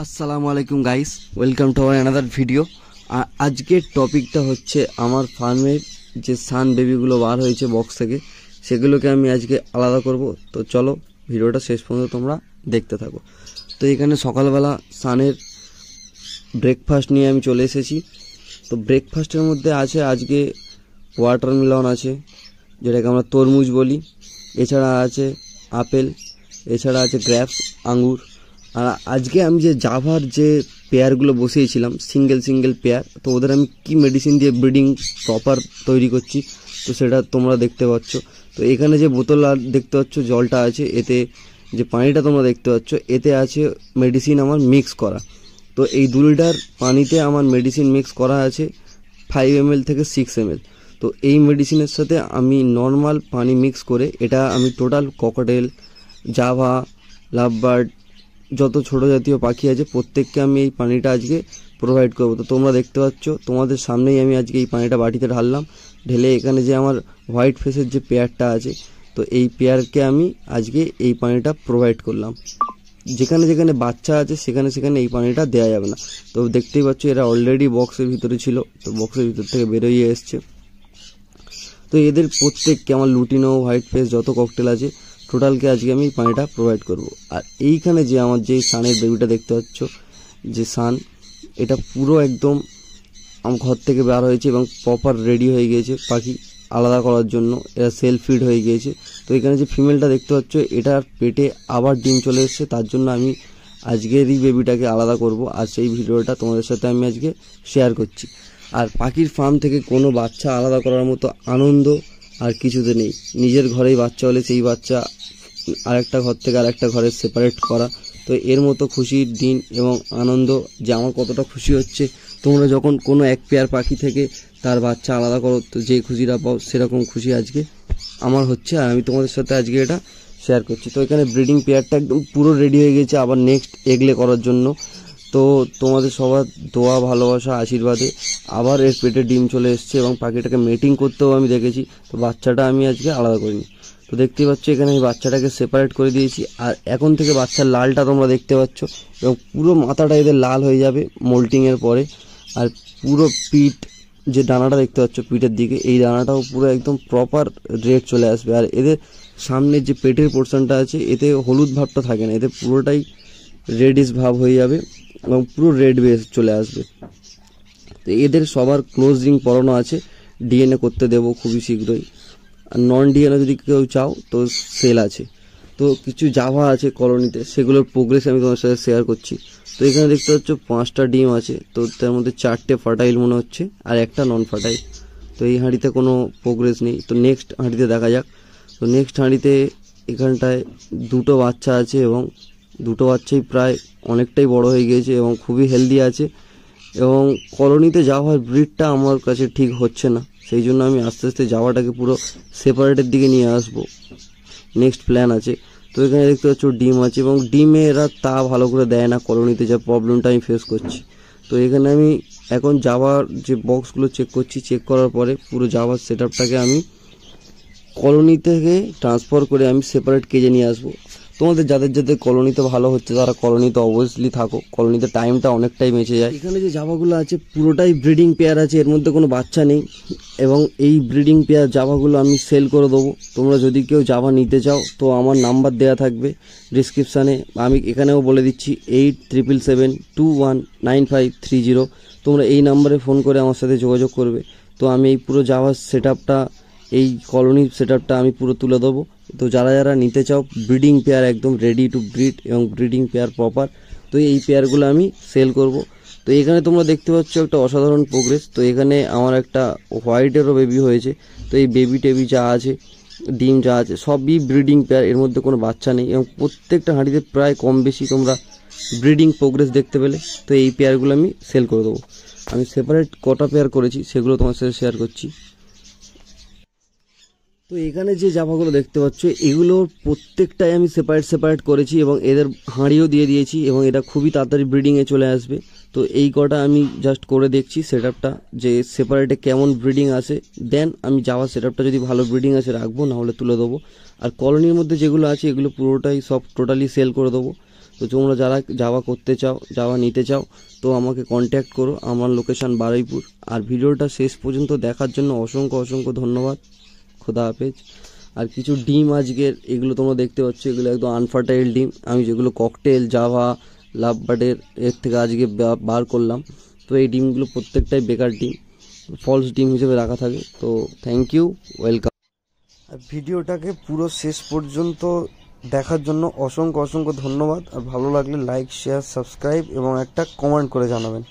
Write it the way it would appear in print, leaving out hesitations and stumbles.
আসসালামু আলাইকুম guys, welcome to our another video. আজকের টপিকটা হচ্ছে আমার ফার্মের যে সান বেবিগুলো বার হয়েছে বক্স থেকে, সেগুলোকে আমি আজকে আলাদা করব। তো চলো ভিডিওটা শেষ পর্যন্ত তোমরা দেখতে থাকো। তো এখানে সকালবেলা সানের ব্রেকফাস্ট নিয়ে আমি চলে এসেছি। তো ব্রেকফাস্টের মধ্যে আছে আজকে ওয়াটারমেলন আছে, যেটাকে আমরা তরমুজ বলি, এছাড়া আছে আপেল, এছাড়া আছে গ্রেপস আঙ্গুর। আর আজকে আমি যে জাভার যে পেয়ারগুলো বসিয়েছিলাম সিঙ্গেল পেয়ার, তো ওদের আমি কি মেডিসিন দিয়ে ব্রিডিং প্রপার তৈরি করছি তো সেটা তোমরা দেখতে পাচ্ছ। তো এখানে যে বোতল দেখতে পাচ্ছ জলটা আছে, এতে যে পানিটা তোমরা দেখতে পাচ্ছ এতে আছে মেডিসিন আমার মিক্স করা। তো এই 2 লিটার পানিতে আমার মেডিসিন মিক্স করা আছে 5 ml থেকে 6 ml। তো এই মেডিসিনের সাথে আমি নর্মাল পানি মিক্স করে এটা আমি টোটাল ককটেল, জাভা, লাভবার্ড, যত ছোট জাতীয় পাখি আছে প্রত্যেককে আমি এই পানিটা আজকে প্রোভাইড করব। তো তোমরা দেখতে পাচ্ছ তোমাদের সামনেই আমি আজকে এই পানিটা বাটিতে ঢাললাম, ঢেলে এখানে যে আমার হোয়াইট ফেসের যে পেয়ারটা আছে, তো এই পেয়ারকে আমি আজকে এই পানিটা প্রোভাইড করলাম। যেখানে যেখানে বাচ্চা আছে সেখানে সেখানে এই পানিটা দেওয়া যাবে না। তো দেখতেই পাচ্ছ এরা অলরেডি বক্সের ভিতরে ছিল, তো বক্সের ভিতর থেকে বেরোয় এসছে। তো এদের প্রত্যেককে আমার লুটিনো, হোয়াইট ফেস, যত ককটেল আছে টোটালকে আজকে আমি পানিটা প্রোভাইড করব। আর এইখানে যে আমার যে সানের বেবিটা দেখতে পাচ্ছ, যে সান, এটা পুরো একদম আমার ঘর থেকে বার হয়েছে এবং প্রপার রেডি হয়ে গিয়েছে পাখি আলাদা করার জন্য। এরা সেলফ ফিড হয়ে গিয়েছে। তো এখানে যে ফিমেলটা দেখতে পাচ্ছ এটার পেটে আবার ডিম চলে এসছে, তার জন্য আমি আজকেরই বেবিটাকে আলাদা করব। আর সেই ভিডিওটা তোমাদের সাথে আমি আজকে শেয়ার করছি। আর পাখির ফার্ম থেকে কোনো বাচ্চা আলাদা করার মতো আনন্দ আর কিছুতে নেই। নিজের ঘরেই বাচ্চা হলে সেই বাচ্চা আরেকটা ঘর থেকে আরেকটা ঘরে সেপারেট করা, তো এর মতো খুশির দিন এবং আনন্দ যে আমার কতটা খুশি হচ্ছে, তোমরা যখন কোনো এক পেয়ার পাখি থেকে তার বাচ্চা আলাদা করো তো যে খুশিটা পাও সেরকম খুশি আজকে আমার হচ্ছে। আর আমি তোমাদের সাথে আজকে এটা শেয়ার করছি। তো এখানে ব্রিডিং পেয়ারটা একদম পুরো রেডি হয়ে গেছে আবার নেক্সট এগলে করার জন্য। তো তোমাদের সবার দোয়া, ভালোবাসা, আশীর্বাদে আবার এর পেটে ডিম চলে এসছে এবং পাখিটাকে মেটিং করতেও আমি দেখেছি। তো বাচ্চাটা আমি আজকে আলাদা করিনি। তো দেখতেই পাচ্ছ এখানে আমি বাচ্চাটাকে সেপারেট করে দিয়েছি। আর এখন থেকে বাচ্চার লালটা তোমরা দেখতে পাচ্ছ এবং পুরো মাথাটা এদের লাল হয়ে যাবে মোল্টিংয়ের পরে। আর পুরো পিঠ, যে দানাটা দেখতে পাচ্ছ পিঠের দিকে, এই দানাটাও পুরো একদম প্রপার রেড চলে আসবে। আর এদের সামনের যে পেটের পোর্শনটা আছে এতে হলুদ ভাবটা থাকে না, এতে পুরোটাই রেডিশ ভাব হয়ে যাবে এবং পুরো রেড বেস চলে আসবে। তো এদের সবার ক্লোজ রিং পরানো আছে, ডিএনএ করতে দেবো খুবই শীঘ্রই। আর নন ডিএনএ যদি কেউ চাও তো সেল আছে। তো কিছু জাভা আছে কলোনিতে, সেগুলোর প্রোগ্রেস আমি তোমার সাথে শেয়ার করছি। তো এখানে দেখতে পাচ্ছ 5টা ডিম আছে, তো তার মধ্যে 4টে ফার্টাইল মনে হচ্ছে আর একটা নন ফার্টাইল। তো এই হাঁড়িতে কোনো প্রোগ্রেস নেই। তো নেক্সট হাঁড়িতে দেখা যাক। তো নেক্সট হাঁড়িতে এখানটায় 2টো বাচ্চা আছে এবং 2টো বাচ্চাই প্রায় অনেকটাই বড় হয়ে গিয়েছে এবং খুবই হেলদি আছে। এবং কলোনিতে যাওয়ার ব্রিডটা আমার কাছে ঠিক হচ্ছে না, সেই জন্য আমি আস্তে আস্তে যাওয়াটাকে পুরো সেপারেটের দিকে নিয়ে আসবো, নেক্সট প্ল্যান আছে। তো এখানে দেখতে পাচ্ছ ডিম আছে এবং ডিমে এরা তা ভালো করে দেয় না কলোনিতে, যা প্রবলেমটা আমি ফেস করছি। তো এখানে আমি এখন যাওয়ার যে বক্সগুলো চেক করছি, চেক করার পরে পুরো যাওয়ার সেট আপটাকে আমি কলোনি থেকে ট্রান্সফার করে আমি সেপারেট কেজে নিয়ে আসবো। তোমাদের যাদের যাদের কলোনিতে ভালো হচ্ছে তারা কলোনিতে অবভিয়াসলি থাকো, কলোনিতে টাইমটা অনেকটাই বেঁচে যায়। এখানে যে জাভাগুলো আছে পুরোটাই ব্রিডিং পেয়ার আছে, এর মধ্যে কোনো বাচ্চা নেই। এবং এই ব্রিডিং পেয়ার জাভাগুলো আমি সেল করে দেবো। তোমরা যদি কেউ জাভা নিতে চাও তো আমার নাম্বার দেওয়া থাকবে ডিসক্রিপশানে, আমি এখানেও বলে দিচ্ছি 8777219530। তোমরা এই নাম্বারে ফোন করে আমার সাথে যোগাযোগ করবে। তো আমি এই পুরো জাভার সেট আপটা, এই কলোনির সেট আপটা আমি পুরো তুলে দেবো। তো যারা যারা নিতে চাও ব্রিডিং পেয়ার একদম রেডি টু ব্রিড এবং ব্রিডিং পেয়ার প্রপার, তো এই পেয়ারগুলো আমি সেল করব। তো এখানে তোমরা দেখতে পাচ্ছ একটা অসাধারণ প্রোগ্রেস। তো এখানে আমার একটা হোয়াইটেরও বেবি হয়েছে। তো এই বেবি টেবি যা আছে, ডিম যা আছে, সবই ব্রিডিং পেয়ার, এর মধ্যে কোনো বাচ্চা নেই এবং প্রত্যেকটা হাঁড়িতে প্রায় কম বেশি তোমরা ব্রিডিং প্রোগ্রেস দেখতে পেলে। তো এই পেয়ারগুলো আমি সেল করে দেবো। আমি সেপারেট কটা পেয়ার করেছি সেগুলো তোমার সাথে শেয়ার করছি। তো এখানে যে জাভাগুলো দেখতে পাচ্ছ এগুলোর প্রত্যেকটাই আমি সেপারেট করেছি এবং এদের হাঁড়িও দিয়ে দিয়েছি এবং এটা খুবই তাড়াতাড়ি ব্রিডিংয়ে চলে আসবে। তো এই কটা আমি জাস্ট করে দেখছি সেট আপটা, যে সেপারেটে কেমন ব্রিডিং আসে, দেন আমি যাওয়া সেট আপটা যদি ভালো ব্রিডিং আসে রাখবো, নাহলে তুলে দেবো। আর কলোনির মধ্যে যেগুলো আছে এগুলো পুরোটাই সব টোটালি সেল করে দেবো। তো তো তোমরা যারা জাভা করতে চাও, জাভা নিতে চাও, তো আমাকে কন্ট্যাক্ট করো। আমার লোকেশান বারুইপুর। আর ভিডিওটা শেষ পর্যন্ত দেখার জন্য অসংখ্য অসংখ্য ধন্যবাদ। খোদা হাফেজ। আর কিছু ডিম আজকের, এগুলো তোমরা দেখতে পাচ্ছ, এগুলো একদম আনফার্টাইল ডিম, আমি যেগুলো ককটেল, জাভা, লাভবার্ডের এর থেকে আজকে বার করলাম। তো এই ডিমগুলো প্রত্যেকটাই বেকার ডিম, ফলস ডিম হিসেবে রাখা থাকে। তো থ্যাংক ইউ, ওয়েলকাম। আর ভিডিওটাকে পুরো শেষ পর্যন্ত দেখার জন্য অসংখ্য অসংখ্য ধন্যবাদ। আর ভালো লাগলে লাইক, শেয়ার, সাবস্ক্রাইব এবং একটা কমেন্ট করে জানাবেন।